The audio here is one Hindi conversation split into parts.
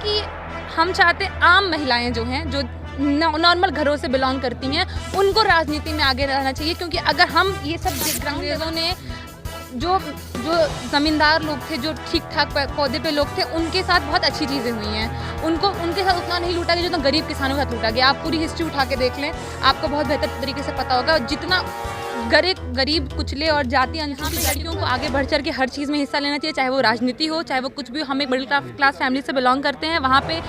कि हम चाहते आम महिलाएं जो हैं, जो नॉर्मल घरों से बिलोंग करती हैं, उनको राजनीति में आगे रहना चाहिए। क्योंकि अगर हम ये सब अंग्रेज़ों ने जो ज़मींदार लोग थे, जो ठीक ठाक पौधे पे लोग थे, उनके साथ बहुत अच्छी चीज़ें हुई हैं। उनके साथ उतना नहीं लूटा गया जितना गरीब किसानों के साथ लूटा गया। आप पूरी हिस्ट्री उठा के देख लें, आपको बहुत बेहतर तरीके से पता होगा। जितना गरीब कुचले और जाति अनुसूचित लड़कियों को आगे बढ़ चढ़ के हर चीज़ में हिस्सा लेना चाहिए, चाहे वो राजनीति हो, चाहे वो कुछ भी। हम एक मिडिल क्लास फैमिली से बिलोंग करते हैं, वहाँ पे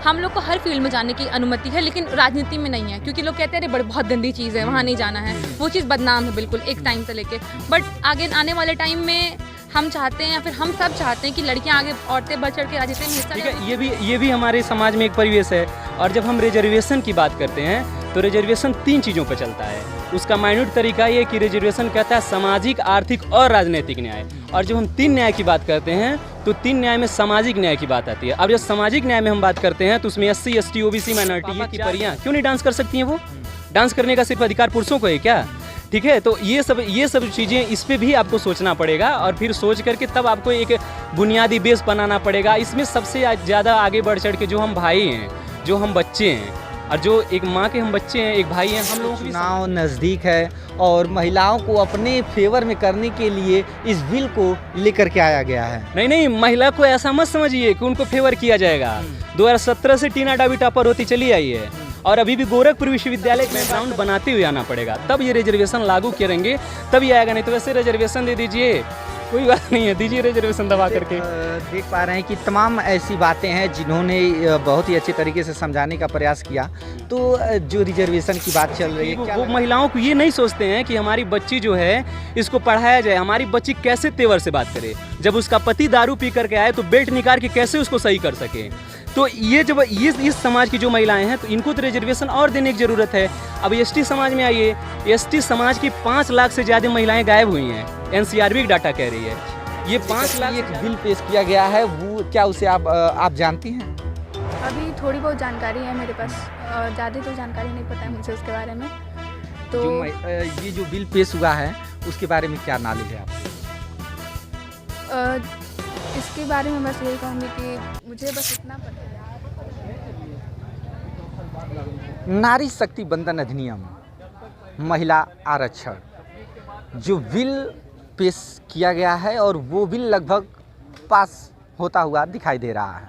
हम लोग को हर फील्ड में जाने की अनुमति है, लेकिन राजनीति में नहीं है। क्योंकि लोग कहते हैं अरे बहुत गंदी चीज़ है, वहाँ नहीं जाना है। वो चीज़ बदनाम है बिल्कुल, एक टाइम से लेके। बट आगे आने वाले टाइम में हम चाहते हैं, या फिर हम सब चाहते हैं कि लड़कियां आगे, औरतें बढ़ चढ़ के राजनीति में हिस्सा लें। ये भी हमारे समाज में एक परिवेश है। और जब हम रिजर्वेशन की बात करते हैं तो रिजर्वेशन 3 चीज़ों पर चलता है। उसका माइन्यूट तरीका ये कि रिजर्वेशन कहता है सामाजिक, आर्थिक और राजनीतिक न्याय। और जब हम 3 न्याय की बात करते हैं तो 3 न्याय में सामाजिक न्याय की बात आती है। अब जब सामाजिक न्याय में हम बात करते हैं तो उसमें SC, ST, OBC, माइनॉरिटी की परियां क्यों नहीं डांस कर सकती हैं? वो डांस करने का सिर्फ अधिकार पुरुषों को है क्या? ठीक है, तो ये सब चीज़ें, इस पे भी आपको सोचना पड़ेगा। और फिर सोच करके तब आपको एक बुनियादी बेस बनाना पड़ेगा। इसमें सबसे ज़्यादा आगे बढ़ चढ़ के जो हम भाई हैं, जो हम बच्चे हैं, और जो एक माँ के हम बच्चे हैं, एक भाई हैं, हम लोगों को चुनाव नज़दीक है और महिलाओं को अपने फेवर में करने के लिए इस बिल को लेकर के आया गया है। नहीं, महिला को ऐसा मत समझिए कि उनको फेवर किया जाएगा। 2017 से टीना डावी टॉपर होती चली आई है, और अभी भी गोरखपुर विश्वविद्यालय में बैकग्राउंड बनाते हुए आना पड़ेगा, तब ये रिजर्वेशन लागू करेंगे, तब ये आएगा। नहीं तो वैसे रिजर्वेशन दे दीजिए, कोई बात नहीं है, दीजिए रिजर्वेशन दबा करके। देख पा रहे हैं कि तमाम ऐसी बातें हैं जिन्होंने बहुत ही अच्छे तरीके से समझाने का प्रयास किया। तो जो रिजर्वेशन की बात चल रही है, वो महिलाओं को ये नहीं सोचते हैं कि हमारी बच्ची जो है इसको पढ़ाया जाए, हमारी बच्ची कैसे तेवर से बात करे। जब उसका पति दारू पी करके आए तो बेल्ट निकाल के कैसे उसको सही कर सके। तो ये जब इस समाज की जो महिलाएं हैं, तो इनको तो रिजर्वेशन और देने की ज़रूरत है। अब ST समाज में आइए, ST समाज की 5 लाख से ज़्यादा महिलाएं गायब हुई हैं, NCRB की डाटा कह रही है। ये 5 लाख एक बिल पेश किया गया है, वो क्या उसे आप जानती हैं? अभी थोड़ी बहुत जानकारी है मेरे पास, ज़्यादा तो जानकारी नहीं पता है मुझे उसके बारे में। तो ये जो बिल पेश हुआ है उसके बारे में क्या नॉलेज है आपको? इसके बारे में बस यही कहूँगी कि मुझे बस इतना पता है। नारी शक्ति बंधन अधिनियम, महिला आरक्षण, जो बिल पेश किया गया है और वो बिल लगभग पास होता हुआ दिखाई दे रहा है।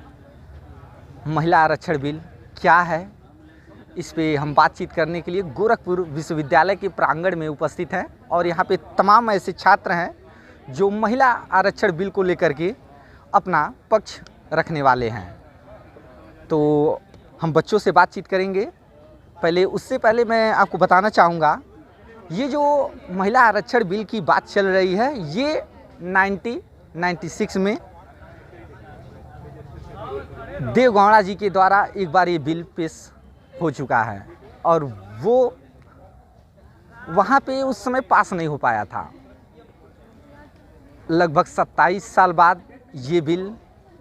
महिला आरक्षण बिल क्या है, इस पे हम बातचीत करने के लिए गोरखपुर विश्वविद्यालय के प्रांगण में उपस्थित हैं। और यहाँ पे तमाम ऐसे छात्र हैं जो महिला आरक्षण बिल को लेकर के अपना पक्ष रखने वाले हैं। तो हम बच्चों से बातचीत करेंगे। उससे पहले मैं आपको बताना चाहूँगा, ये जो महिला आरक्षण बिल की बात चल रही है, ये 1996 में देवगौड़ा जी के द्वारा एक बार ये बिल पेश हो चुका है, और वो वहाँ पे उस समय पास नहीं हो पाया था। लगभग 27 साल बाद ये बिल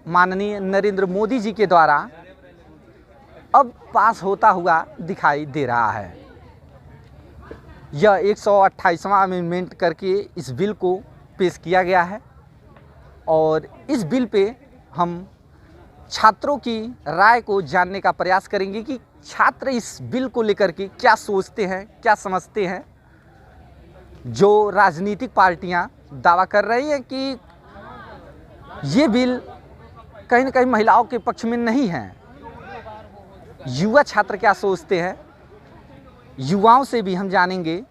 माननीय नरेंद्र मोदी जी के द्वारा अब पास होता हुआ दिखाई दे रहा है। यह 128वां अमेंडमेंट करके इस बिल को पेश किया गया है, और इस बिल पे हम छात्रों की राय को जानने का प्रयास करेंगे कि छात्र इस बिल को लेकर के क्या सोचते हैं, क्या समझते हैं। जो राजनीतिक पार्टियां दावा कर रही हैं कि ये बिल कहीं न कहीं महिलाओं के पक्ष में नहीं है, युवा छात्र क्या सोचते हैं, युवाओं से भी हम जानेंगे,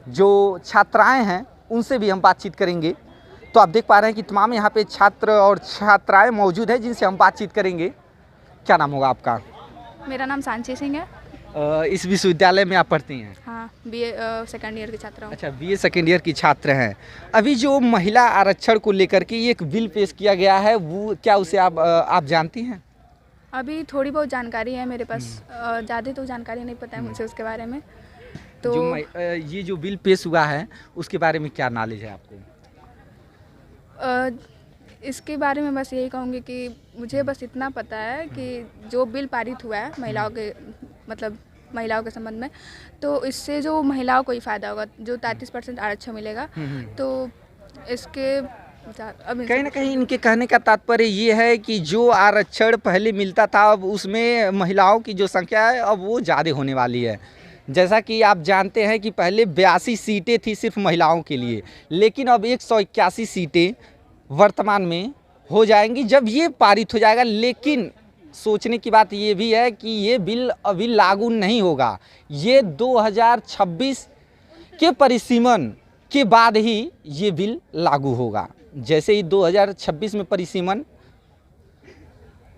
जो छात्राएं हैं उनसे भी हम बातचीत करेंगे। तो आप देख पा रहे हैं कि तमाम यहाँ पे छात्र और छात्राएं मौजूद हैं जिनसे हम बातचीत करेंगे। क्या नाम होगा आपका? मेरा नाम सांची सिंह है। इस विश्वविद्यालय में आप पढ़ती हैं? हाँ, BA सेकेंड ईयर की छात्रा हूँ। अच्छा, BA सेकेंड ईयर की छात्र हैं। अभी जो महिला आरक्षण को लेकर के एक बिल पेश किया गया है, वो क्या उसे आप जानती हैं? अभी थोड़ी बहुत जानकारी है मेरे पास, ज़्यादा तो जानकारी नहीं पता है मुझे उसके बारे में। तो ये जो बिल पेश हुआ है उसके बारे में क्या नॉलेज है आपको? इसके बारे में बस यही कहूँगी कि मुझे बस इतना पता है कि जो बिल पारित हुआ है महिलाओं के संबंध में, तो इससे जो महिलाओं को ही फ़ायदा होगा, जो 33% आरक्षण मिलेगा। तो इसके अभी कहीं ना कहीं इनके कहने का तात्पर्य ये है कि जो आरक्षण पहले मिलता था अब उसमें महिलाओं की जो संख्या है अब वो ज़्यादा होने वाली है। जैसा कि आप जानते हैं कि पहले 82 सीटें थी सिर्फ महिलाओं के लिए, लेकिन अब 181 सीटें वर्तमान में हो जाएंगी जब ये पारित हो जाएगा। लेकिन सोचने की बात ये भी है कि ये बिल अभी लागू नहीं होगा, ये 2026 के परिसीमन के बाद ही ये बिल लागू होगा। जैसे ही 2026 में परिसीमन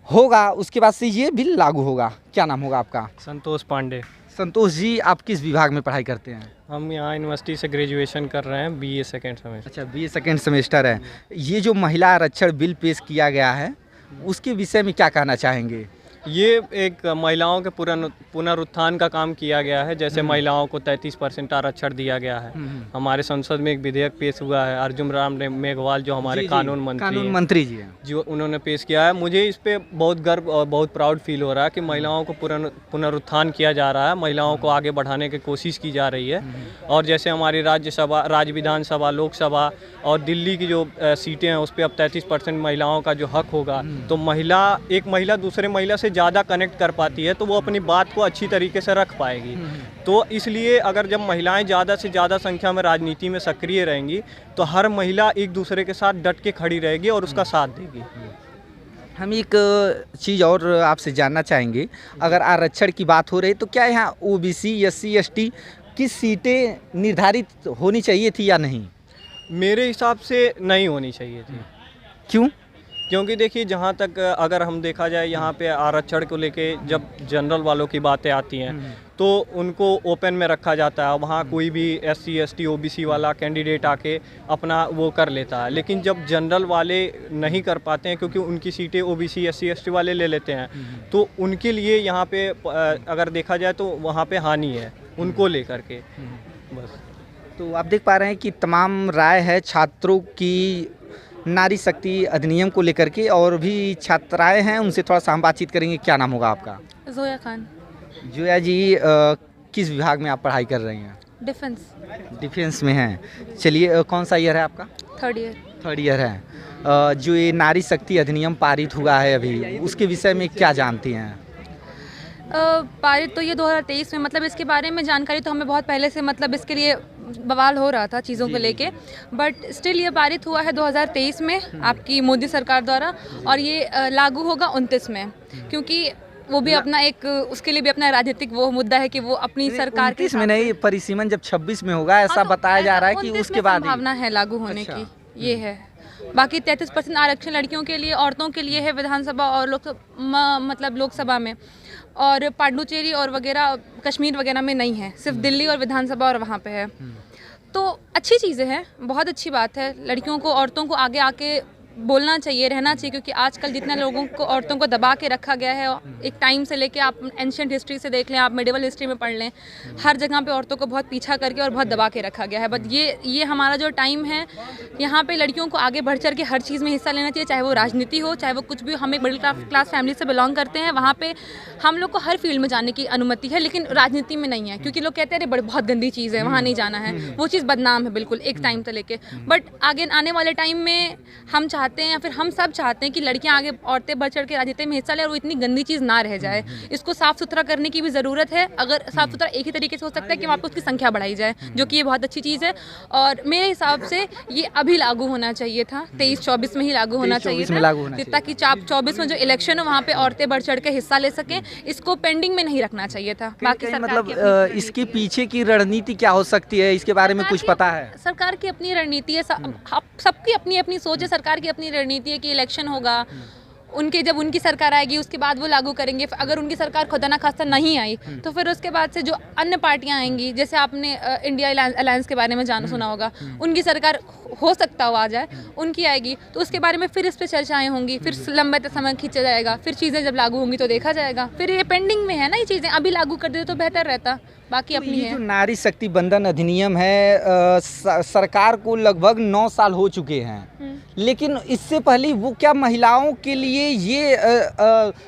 होगा उसके बाद से ये बिल लागू होगा। क्या नाम होगा आपका? संतोष पांडे। संतोष जी, आप किस विभाग में पढ़ाई करते हैं? हम यहाँ यूनिवर्सिटी से ग्रेजुएशन कर रहे हैं, बीए सेकेंड सेमेस्टर। अच्छा, बीए सेकेंड सेमेस्टर है। ये जो महिला आरक्षण बिल पेश किया गया है उसके विषय में क्या कहना चाहेंगे? ये एक महिलाओं के पुनरुत्थान का काम किया गया है। जैसे महिलाओं को 33% आरक्षण दिया गया है। हमारे संसद में एक विधेयक पेश हुआ है, अर्जुन राम मेघवाल जो हमारे कानून मंत्री जी हैं, जो उन्होंने पेश किया है। मुझे इस पे बहुत गर्व और बहुत प्राउड फील हो रहा है कि महिलाओं को पुनरुत्थान किया जा रहा है, महिलाओं को आगे बढ़ाने की कोशिश की जा रही है। और जैसे हमारी राज्य विधानसभा, लोकसभा और दिल्ली की जो सीटें हैं उस पर अब 33% महिलाओं का जो हक होगा, तो एक महिला दूसरे महिला से ज़्यादा कनेक्ट कर पाती है तो वो अपनी बात को अच्छी तरीके से रख पाएगी। तो इसलिए अगर जब महिलाएं ज़्यादा से ज़्यादा संख्या में राजनीति में सक्रिय रहेंगी तो हर महिला एक दूसरे के साथ डट के खड़ी रहेगी और उसका साथ देगी। हम एक चीज़ और आपसे जानना चाहेंगे, अगर आरक्षण की बात हो रही तो क्या यहाँ ओबीसी, एससी, एसटी की सीटें निर्धारित होनी चाहिए थी या नहीं? मेरे हिसाब से नहीं होनी चाहिए थी। क्यों? क्योंकि देखिए, जहाँ तक अगर हम देखा जाए यहाँ पे आरक्षण को लेके जब जनरल वालों की बातें आती हैं तो उनको ओपन में रखा जाता है। वहाँ कोई भी एससी, एसटी, ओबीसी वाला कैंडिडेट आके अपना वो कर लेता है। लेकिन जब जनरल वाले नहीं कर पाते हैं क्योंकि उनकी सीटें ओबीसी, एससी, एसटी वाले ले लेते हैं, तो उनके लिए यहाँ पे अगर देखा जाए तो वहाँ पे हानि है उनको लेकर के। बस तो आप देख पा रहे हैं कि तमाम राय है छात्रों की नारी शक्ति अधिनियम को लेकर के, और भी छात्राएं हैं, उनसे थोड़ा सा हम बातचीत करेंगे। क्या नाम होगा आपका? जोया खान। जोया जी, किस विभाग में आप पढ़ाई कर रही हैं? डिफेंस में हैं। चलिए, कौन सा ईयर है आपका? थर्ड ईयर है। जो ये नारी शक्ति अधिनियम पारित हुआ है अभी, उसके विषय में क्या जानती हैं? पारित तो ये 2023 में, मतलब इसके बारे में जानकारी तो हमें बहुत पहले से, मतलब इसके लिए बवाल हो रहा था चीज़ों को लेके, बट स्टिल ये पारित हुआ है 2023 में आपकी मोदी सरकार द्वारा, और ये लागू होगा 29 में, क्योंकि वो भी अपना एक, उसके लिए भी अपना राजनीतिक वो मुद्दा है कि वो अपनी सरकार के 29 में नहीं, परिसीमन जब 26 में होगा ऐसा बताया जा रहा है कि उसके बाद संभावना है लागू होने की, ये है। बाकी 33% आरक्षण लड़कियों के लिए, औरतों के लिए है विधानसभा और लोकसभा में, और पांडुचेरी और वगैरह कश्मीर वगैरह में नहीं है, सिर्फ दिल्ली और विधानसभा और वहाँ पे है। तो अच्छी चीज़ें हैं, बहुत अच्छी बात है। लड़कियों को, औरतों को आगे आके बोलना चाहिए, रहना चाहिए, क्योंकि आजकल जितने लोगों को, औरतों को दबा के रखा गया है, एक टाइम से लेके आप एंशिएंट हिस्ट्री से देख लें, आप मिडिवल हिस्ट्री में पढ़ लें, हर जगह पे औरतों को बहुत पीछा करके और बहुत दबा के रखा गया है। बट ये हमारा जो टाइम है, यहाँ पे लड़कियों को आगे बढ़ चढ़ के हर चीज़ में हिस्सा लेना चाहिए, चाहे वो राजनीति हो, चाहे वो कुछ भी। हम एक मिडिल क्लास फैमिली से बिलोंग करते हैं, वहाँ पर हम लोग को हर फील्ड में जाने की अनुमति है, लेकिन राजनीति में नहीं है, क्योंकि लोग कहते हैं अरे बहुत गंदी चीज़ है, वहाँ नहीं जाना है, वो चीज़ बदनाम है बिल्कुल एक टाइम से लेके। बट आगे आने वाले टाइम में हम चाहते हैं, या फिर हम सब चाहते हैं कि लड़कियां आगे, औरतें बढ़ चढ़ के राजनीति में हिस्सा लें, और वो इतनी गंदी चीज़ ना रह जाए। इसको साफ सुथरा करने की भी ज़रूरत है। अगर साफ सुथरा एक ही तरीके से हो सकता है कि वहाँ पर उसकी संख्या बढ़ाई जाए, जो कि ये बहुत अच्छी चीज़ है। और मेरे हिसाब से ये अभी लागू होना चाहिए था, 23-24 में ही लागू होना चाहिए था, ताकि 24 में जो इलेक्शन है वहाँ पे औरतें बढ़ चढ़ के हिस्सा ले सकें। इसको पेंडिंग में नहीं रखना चाहिए था। बाकी मतलब इसके पीछे की रणनीति क्या हो सकती है, इसके बारे में कुछ पता है? सरकार की अपनी रणनीति है, सबकी अपनी अपनी सोच है। सरकार की अपनी रणनीति है कि इलेक्शन होगा, जब उनकी सरकार आएगी उसके बाद वो लागू करेंगे। अगर उनकी सरकार खुदा ना खास्ता नहीं आई तो फिर उसके बाद से जो अन्य पार्टियां आएंगी, जैसे आपने इंडिया अलायंस के बारे में सुना होगा, उनकी सरकार हो सकता हो आ जाए, उनकी आएगी तो उसके बारे में फिर इस पर चर्चाएं होंगी, फिर लंबे समय खींचा जाएगा, फिर चीज़ें जब लागू होंगी तो देखा जाएगा। फिर ये पेंडिंग में है ना, ये चीज़ें अभी लागू कर देते तो बेहतर रहता। बाकी अपनी है। जो नारी शक्ति बंधन अधिनियम है, सरकार को लगभग 9 साल हो चुके हैं, लेकिन इससे पहले वो क्या महिलाओं के लिए ये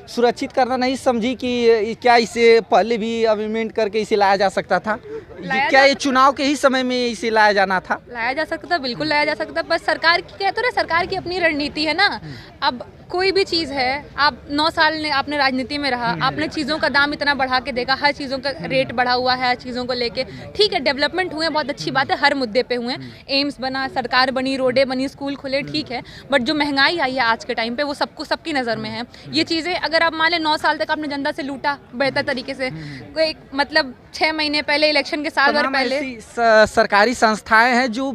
सुरक्षित करना नहीं समझी कि क्या इसे पहले भी अमेंडमेंट करके इसे लाया जा सकता था? क्या ये चुनाव के ही समय में इसे लाया जाना था? लाया जा सकता था, बिल्कुल लाया जा सकता था, बस सरकार की कहते ना, सरकार की अपनी रणनीति है ना। अब कोई भी चीज़ है, आप 9 साल ने आपने राजनीति में रहा, आपने चीज़ों का दाम इतना बढ़ा के देखा, हर चीज़ों का रेट बढ़ा हुआ है, हर चीज़ों को लेके ठीक है, डेवलपमेंट हुए, बहुत अच्छी बात है, हर मुद्दे पे हुए, एम्स बना, सरकार बनी, रोडें बनी, स्कूल खुले, ठीक है, बट जो महंगाई आई है आज के टाइम पे वो सबकी नज़र में है। ये चीज़ें अगर आप मान लें 9 साल तक आपने जनता से लूटा बेहतर तरीके से, कोई मतलब 6 महीने पहले इलेक्शन के साल भर पहले सरकारी संस्थाएं हैं जो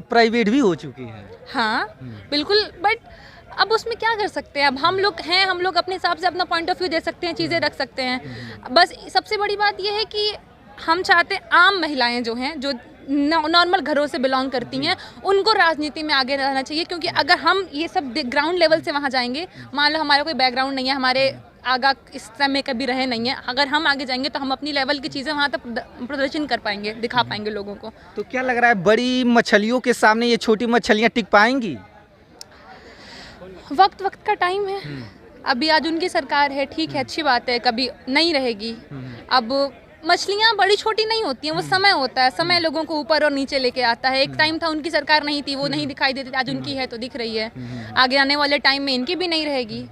प्राइवेट भी हो चुकी हैं। हाँ बिल्कुल, बट अब उसमें क्या कर सकते हैं? अब हम लोग हैं, हम लोग अपने हिसाब से अपना पॉइंट ऑफ व्यू दे सकते हैं, चीज़ें रख सकते हैं। बस सबसे बड़ी बात यह है कि हम चाहते हैं आम महिलाएं जो हैं, जो नॉर्मल घरों से बिलोंग करती हैं, उनको राजनीति में आगे रहना चाहिए, क्योंकि अगर हम ये सब ग्राउंड लेवल से वहाँ जाएंगे, मान लो हमारा कोई बैकग्राउंड नहीं है, हमारे आगा इस समय कभी रहे नहीं है, अगर हम आगे जाएंगे तो हम अपनी लेवल की चीज़ें वहाँ तक प्रदर्शन कर पाएंगे, दिखा पाएंगे लोगों को। तो क्या लग रहा है, बड़ी मछलियों के सामने ये छोटी मछलियाँ टिक पाएंगी? वक्त का टाइम है। अभी आज उनकी सरकार है, ठीक है, अच्छी बात है, कभी नहीं रहेगी। अब मछलियाँ बड़ी छोटी नहीं होती हैं, वो समय होता है, समय लोगों को ऊपर और नीचे लेके आता है। एक टाइम था उनकी सरकार नहीं थी, वो नहीं दिखाई देती थी, आज उनकी है तो दिख रही है, आगे आने वाले टाइम में इनकी भी नहीं रहेगी।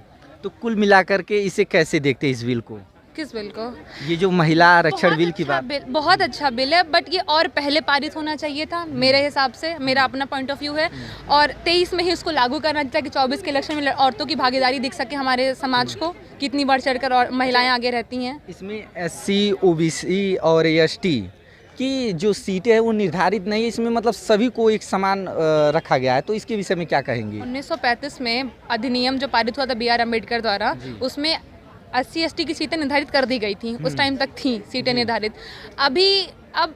तो कुल मिलाकर के इसे कैसे देखते हैं, इस बिल को? किस बिल को? ये जो महिला आरक्षण बिल की बात। बहुत अच्छा बिल है, बट ये और पहले पारित होना चाहिए था मेरे हिसाब से, मेरा अपना पॉइंट ऑफ व्यू है। और 23 में ही उसको लागू करना चाहिए, ताकि 24 के इलेक्शन में औरतों की भागीदारी दिख सके हमारे समाज को, कितनी बढ़ चढ़ कर और महिलाएं आगे रहती हैं। इसमें SC, OBC और ST की जो सीटें हैं वो निर्धारित नहीं है, इसमें मतलब सभी को एक समान रखा गया है, तो इसके विषय में क्या कहेंगे? 1935 में अधिनियम जो पारित हुआ था BR अम्बेडकर द्वारा, उसमें SC ST की सीटें निर्धारित कर दी गई थी, उस टाइम तक थी सीटें निर्धारित। अब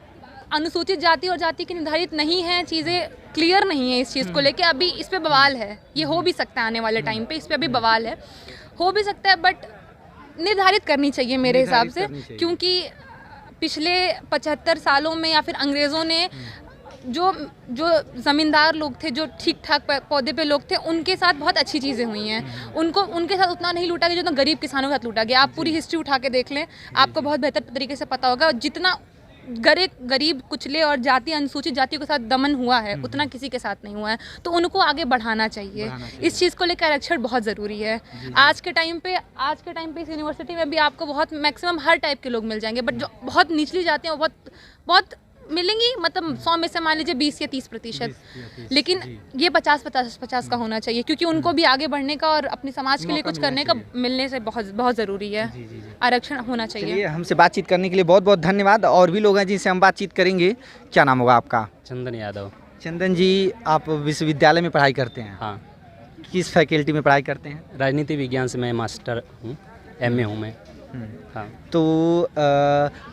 अनुसूचित जाति और जाति की निर्धारित नहीं है, चीज़ें क्लियर नहीं है इस चीज़ को लेके, अभी इस पे बवाल है। ये हो भी सकता है आने वाले टाइम पे, इस पे अभी बवाल है, हो भी सकता है, बट निर्धारित करनी चाहिए मेरे हिसाब से, क्योंकि पिछले 75 सालों में या फिर अंग्रेज़ों ने जो ज़मींदार लोग थे, जो ठीक ठाक पौधे पे लोग थे, उनके साथ बहुत अच्छी चीज़ें हुई हैं। उनके साथ उतना नहीं लूटा गया जितना गरीब किसानों के साथ लूटा गया। आप पूरी हिस्ट्री उठा के देख लें, आपको बहुत बेहतर तरीके से पता होगा, जितना गरीब कुचले और जाति अनुसूचित जातियों के साथ दमन हुआ है, उतना किसी के साथ नहीं हुआ है। तो उनको आगे बढ़ाना चाहिए। इस चीज़ को लेकर आरक्षण बहुत ज़रूरी है। आज के टाइम पे इस यूनिवर्सिटी में भी आपको बहुत मैक्सिमम हर टाइप के लोग मिल जाएंगे, बट जो बहुत निचली जाति हैं वो बहुत मिलेंगी, मतलब 100 में से मान लीजिए 20 या 30%, लेकिन ये 50-50 का होना चाहिए, क्योंकि उनको भी आगे बढ़ने का और अपने समाज के लिए कुछ करने का मिलने से बहुत ज़रूरी है। आरक्षण होना चाहिए। हमसे बातचीत करने के लिए बहुत बहुत धन्यवाद। और भी लोग हैं जिनसे हम बातचीत करेंगे। क्या नाम होगा आपका? चंदन यादव। चंदन जी, आप विश्वविद्यालय में पढ़ाई करते हैं? हाँ। किस फैकल्टी में पढ़ाई करते हैं? राजनीति विज्ञान से मैं मास्टर हूँ, MA हूँ मैं। हाँ। तो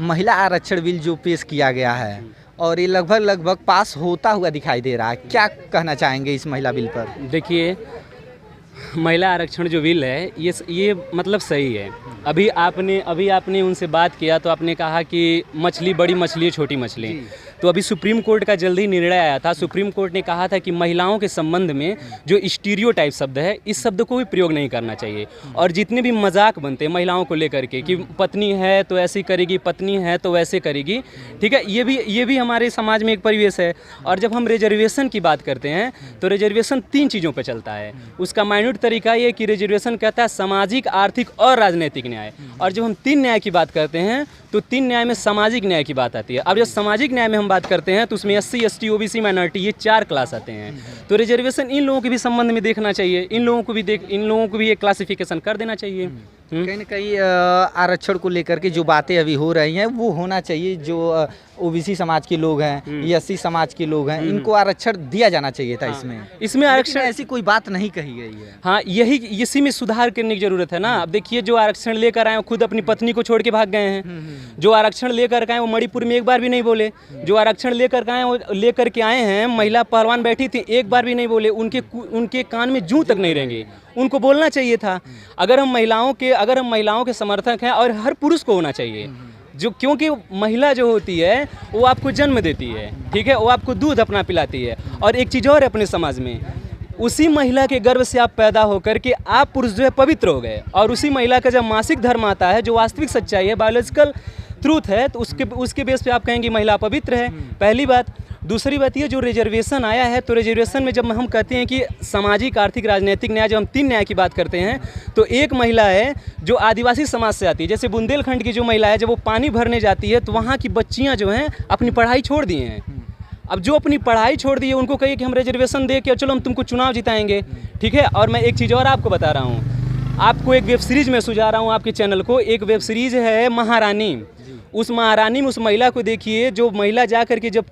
महिला आरक्षण बिल जो पेश किया गया है और ये लगभग पास होता हुआ दिखाई दे रहा है, क्या कहना चाहेंगे इस महिला बिल पर? देखिए, महिला आरक्षण जो बिल है ये मतलब सही है। अभी आपने उनसे बात किया तो आपने कहा कि मछली बड़ी मछली है, छोटी मछली। तो अभी सुप्रीम कोर्ट का जल्दी निर्णय आया था। सुप्रीम कोर्ट ने कहा था कि महिलाओं के संबंध में जो स्टीरियोटाइप शब्द है, इस शब्द को भी प्रयोग नहीं करना चाहिए। और जितने भी मजाक बनते हैं महिलाओं को लेकर के कि पत्नी है तो ऐसी करेगी, पत्नी है तो वैसे करेगी, ठीक है, ये भी हमारे समाज में एक परिवेश है। और जब हम रिजर्वेशन की बात करते हैं तो रिजर्वेशन 3 चीज़ों पर चलता है। उसका माइन्यूट तरीका ये कि रिजर्वेशन कहता है सामाजिक, आर्थिक और राजनीतिक न्याय। और जब हम 3 न्याय की बात करते हैं तो 3 न्याय में सामाजिक न्याय की बात आती है। अब जब सामाजिक न्याय में हम बात करते हैं तो उसमें SC ST OBC माइनॉरिटी, ये 4 क्लास आते हैं। तो रिजर्वेशन इन लोगों के भी संबंध में देखना चाहिए, इन लोगों को भी एक क्लासिफिकेशन कर देना चाहिए। कहीं ना कहीं आरक्षण को लेकर के जो बातें अभी हो रही हैं वो होना चाहिए। जो OBC समाज के लोग हैं या SC समाज के लोग हैं, इनको आरक्षण दिया जाना चाहिए था। इसमें आरक्षण ऐसी कोई बात नहीं कही गई है। हाँ, इसी में सुधार करने की जरूरत है ना। अब देखिए, जो आरक्षण लेकर आए खुद अपनी पत्नी को छोड़ के भाग गए हैं। जो आरक्षण लेकर आए वो मणिपुर में एक बार भी नहीं बोले। जो आरक्षण लेकर के आए हैं, महिला पहलवान बैठी थी, एक बार भी नहीं बोले। उनके कान में जूं तक नहीं रहेंगे। उनको बोलना चाहिए था। अगर हम महिलाओं के समर्थक हैं, और हर पुरुष को होना चाहिए, जो क्योंकि महिला जो होती है वो आपको जन्म देती है, ठीक है, वो आपको दूध अपना पिलाती है। और एक चीज़ और है अपने समाज में, उसी महिला के गर्भ से आप पैदा होकर के आप पुरुष जो है पवित्र हो गए। और उसी महिला का जब मासिक धर्म आता है, जो वास्तविक सच्चाई है बायोलॉजिकल, ट्रूथ है तो उसके बेस पे आप कहेंगे महिला पवित्र है, पहली बात। दूसरी बात ये जो रिजर्वेशन आया है, तो रिजर्वेशन में जब हम कहते हैं कि सामाजिक, आर्थिक, राजनीतिक न्याय, जब हम 3 न्याय की बात करते हैं तो एक महिला है जो आदिवासी समाज से आती है, जैसे बुंदेलखंड की जो महिला है, जब वो पानी भरने जाती है तो वहाँ की बच्चियाँ जो हैं अपनी पढ़ाई छोड़ दी हैं। अब जो अपनी पढ़ाई छोड़ दी है उनको कहिए कि हम रिजर्वेशन दे के चलो हम तुमको चुनाव जिताएंगे, ठीक है। और मैं एक चीज़ और आपको बता रहा हूँ, आपको एक वेब सीरीज़ में सुझा रहा हूँ आपके चैनल को, एक वेब सीरीज़ है महारानी। उस महारानी में उस महिला को देखिए, जो महिला जा करके जब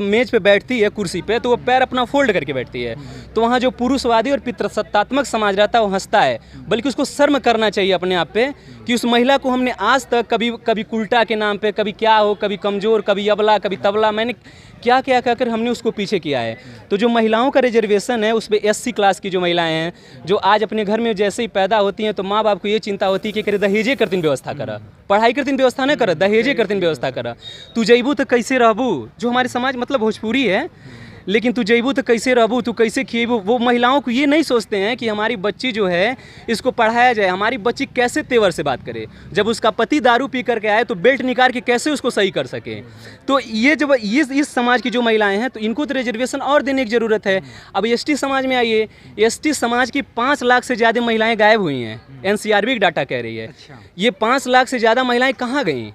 मेज पे बैठती है, कुर्सी पे, तो वो पैर अपना फोल्ड करके बैठती है, तो वहाँ जो पुरुषवादी और पितृसत्तात्मक समाज रहता है वो हंसता है। बल्कि उसको शर्म करना चाहिए अपने आप पे कि उस महिला को हमने आज तक कभी कुल्टा के नाम पे, कभी क्या हो, कभी कमज़ोर, कभी अबला, कभी तबला, मैंने क्या क्या कहकर हमने उसको पीछे किया है। तो जो महिलाओं का रिजर्वेशन है उस पर SC क्लास की जो महिलाएं हैं, जो आज अपने घर में जैसे ही पैदा होती हैं तो माँ बाप को ये चिंता होती है कि दहेजे करतीन व्यवस्था करा, पढ़ाई करतीन व्यवस्था नहीं करा, दहेजे करतीन व्यवस्था करा। तू जैबू तो कैसे रहबू, जो हमारे समाज मतलब भोजपुरी है, लेकिन तू जैबू तो कैसे रहबू, तू कैसे खिएबू। वो महिलाओं को ये नहीं सोचते हैं कि हमारी बच्ची जो है इसको पढ़ाया जाए, हमारी बच्ची कैसे तेवर से बात करे, जब उसका पति दारू पी करके आए तो बेल्ट निकाल के कैसे उसको सही कर सके। तो ये जब इस समाज की जो महिलाएं हैं तो इनको तो रिजर्वेशन और देने की ज़रूरत है। अब ST समाज में आइए, ST समाज की 5 लाख से ज़्यादा महिलाएँ गायब हुई हैं, NCRB डाटा कह रही है। ये 5 लाख से ज़्यादा महिलाएँ कहाँ गई?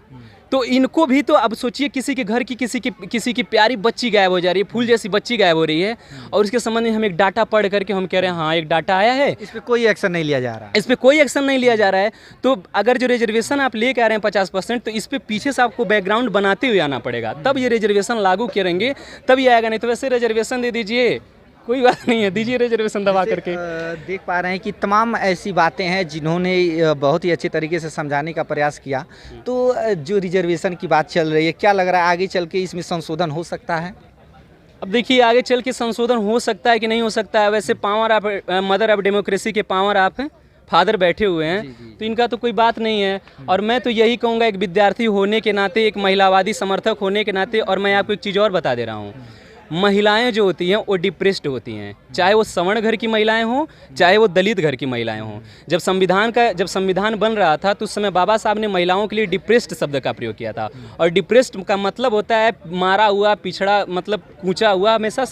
तो इनको भी तो अब सोचिए, किसी के घर की किसी की प्यारी बच्ची गायब हो जा रही है, फूल जैसी बच्ची गायब हो रही है, और उसके संबंध में हम एक डाटा पढ़ करके हम कह रहे हैं हाँ एक डाटा आया है, इस पर कोई एक्शन नहीं लिया जा रहा है। इस पर कोई एक्शन नहीं लिया जा रहा है। तो अगर जो रिजर्वेशन आप लेके आ रहे हैं 50%, तो इस पर पीछे से आपको बैकग्राउंड बनाते हुए आना पड़ेगा, तब ये रिजर्वेशन लागू करेंगे, तब ये आएगा। नहीं तो वैसे रिजर्वेशन दे दीजिए, कोई बात नहीं है, दीजिए रिजर्वेशन दबा करके। देख पा रहे हैं कि तमाम ऐसी बातें हैं जिन्होंने बहुत ही अच्छे तरीके से समझाने का प्रयास किया। तो जो रिजर्वेशन की बात चल रही है, क्या लग रहा है आगे चल के इसमें संशोधन हो सकता है? अब देखिए आगे चल के संशोधन हो सकता है कि नहीं हो सकता है। वैसे power of mother of democracy के पावर ऑफ फादर बैठे हुए हैं, तो इनका तो कोई बात नहीं है। और मैं तो यही कहूँगा, एक विद्यार्थी होने के नाते, एक महिलावादी समर्थक होने के नाते, और मैं आपको एक चीज़ और बता दे रहा हूँ, महिलाएं जो होती हैं वो डिप्रेस्ड होती हैं, चाहे वो सवर्ण घर की महिलाएं हों, चाहे वो दलित घर की महिलाएं हों। जब संविधान बन रहा था तो उस समय बाबा साहब ने महिलाओं के लिए डिप्रेस्ड शब्द का प्रयोग किया था। और डिप्रेस्ड का मतलब होता है मारा हुआ, पिछड़ा, मतलब कूचा हुआ, हमेशा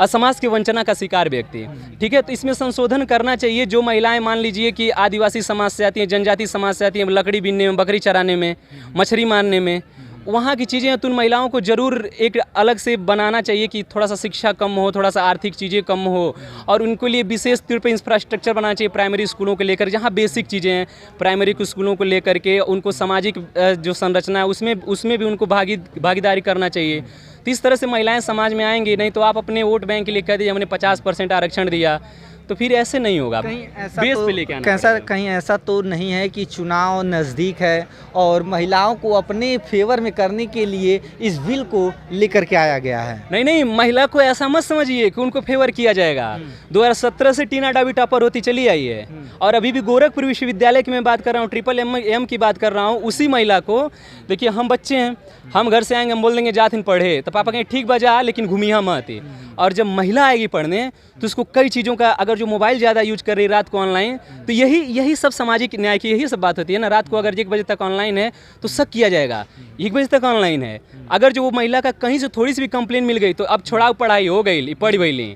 समाज की वंचना का शिकार व्यक्ति, ठीक है। तो इसमें संशोधन करना चाहिए। जो महिलाएं मान लीजिए कि आदिवासी समाज से आती हैं, जनजाति समाज से आती हैं, लकड़ी बीनने में, बकरी चराने में, मछली मारने में, वहाँ की चीज़ें तो उन महिलाओं को ज़रूर एक अलग से बनाना चाहिए कि थोड़ा सा शिक्षा कम हो, थोड़ा सा आर्थिक चीज़ें कम हो, और उनके लिए विशेष तौर पे इंफ्रास्ट्रक्चर बनाना चाहिए प्राइमरी स्कूलों को लेकर, जहाँ बेसिक चीज़ें हैं प्राइमरी स्कूलों को लेकर के, उनको सामाजिक जो संरचना है उसमें भी उनको भागीदारी करना चाहिए। तो इस तरह से महिलाएं समाज में आएंगी। नहीं तो आप अपने वोट बैंक के लिए कह दीजिए हमने 50% आरक्षण दिया, तो फिर ऐसे नहीं होगा। कहीं ऐसा तो नहीं है कि चुनाव नज़दीक है और महिलाओं को अपने फेवर में करने के लिए इस बिल को लेकर के आया गया है? नहीं, महिला को ऐसा मत समझिए कि उनको फेवर किया जाएगा। 2017 से टीना डाबी टॉपर होती चली आई है, और अभी भी गोरखपुर विश्वविद्यालय की मैं बात कर रहा हूँ, MMM की बात कर रहा हूँ। उसी महिला को देखिए, हम बच्चे हैं, हम घर से आएंगे, हम बोल देंगे जाथिन पढ़े, तो पापा कहें ठीक बजा, लेकिन घूमिया मत। और जब महिला आएगी पढ़ने तो उसको कई चीज़ों का, अगर जो मोबाइल ज़्यादा यूज कर रही है रात को ऑनलाइन, तो यही सब सामाजिक न्याय की यही सब बात होती है ना। रात को अगर 1 बजे तक ऑनलाइन है तो शक किया जाएगा, 1 बजे तक ऑनलाइन है। अगर जो वो महिला का कहीं से थोड़ी सी भी कंप्लेन मिल गई तो अब छोड़ाओ, पढ़ाई हो गई, पढ़ गई,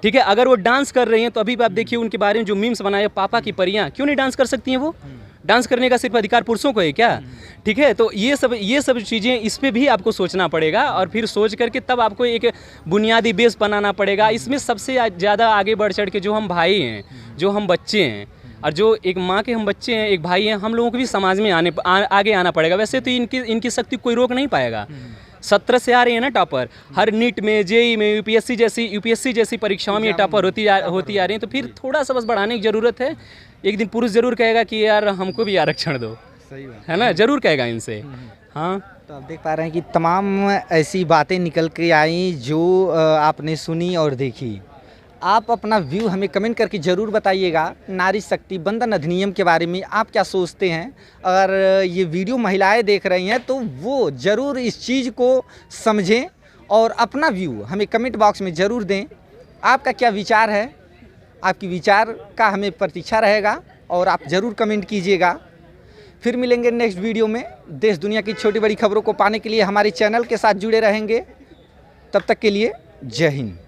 ठीक है। अगर वो डांस कर रही हैं तो अभी आप देखिए उनके बारे में जो मीम्स बनाए, पापा की परियां, क्यों नहीं डांस कर सकती हैं? वो डांस करने का सिर्फ अधिकार पुरुषों को है क्या? ठीक है। तो ये सब चीज़ें, इस पे भी आपको सोचना पड़ेगा, और फिर सोच करके तब आपको एक बुनियादी बेस बनाना पड़ेगा। इसमें सबसे ज़्यादा आगे बढ़ चढ़ के जो हम भाई हैं, जो हम बच्चे हैं, और जो एक माँ के हम बच्चे हैं, एक भाई हैं, हम लोगों को भी समाज में आगे आना पड़ेगा। वैसे तो इनकी शक्ति कोई रोक नहीं पाएगा। 17 से आ रही है ना टॉपर, हर नीट में, JEE में, यूपीएससी जैसी परीक्षाओं में ये टॉपर होती आ रही है। तो फिर थोड़ा सा बस बढ़ाने की ज़रूरत है। एक दिन पुरुष जरूर कहेगा कि यार हमको भी आरक्षण दो, सही बात है ना, जरूर कहेगा इनसे। हाँ, तो आप देख पा रहे हैं कि तमाम ऐसी बातें निकल के आई जो आपने सुनी और देखी। आप अपना व्यू हमें कमेंट करके ज़रूर बताइएगा। नारी शक्ति बंधन अधिनियम के बारे में आप क्या सोचते हैं? अगर ये वीडियो महिलाएं देख रही हैं तो वो ज़रूर इस चीज़ को समझें और अपना व्यू हमें कमेंट बॉक्स में ज़रूर दें। आपका क्या विचार है? आपकी विचार का हमें प्रतीक्षा रहेगा और आप ज़रूर कमेंट कीजिएगा। फिर मिलेंगे नेक्स्ट वीडियो में। देश दुनिया की छोटी बड़ी खबरों को पाने के लिए हमारे चैनल के साथ जुड़े रहेंगे। तब तक के लिए जय हिंद।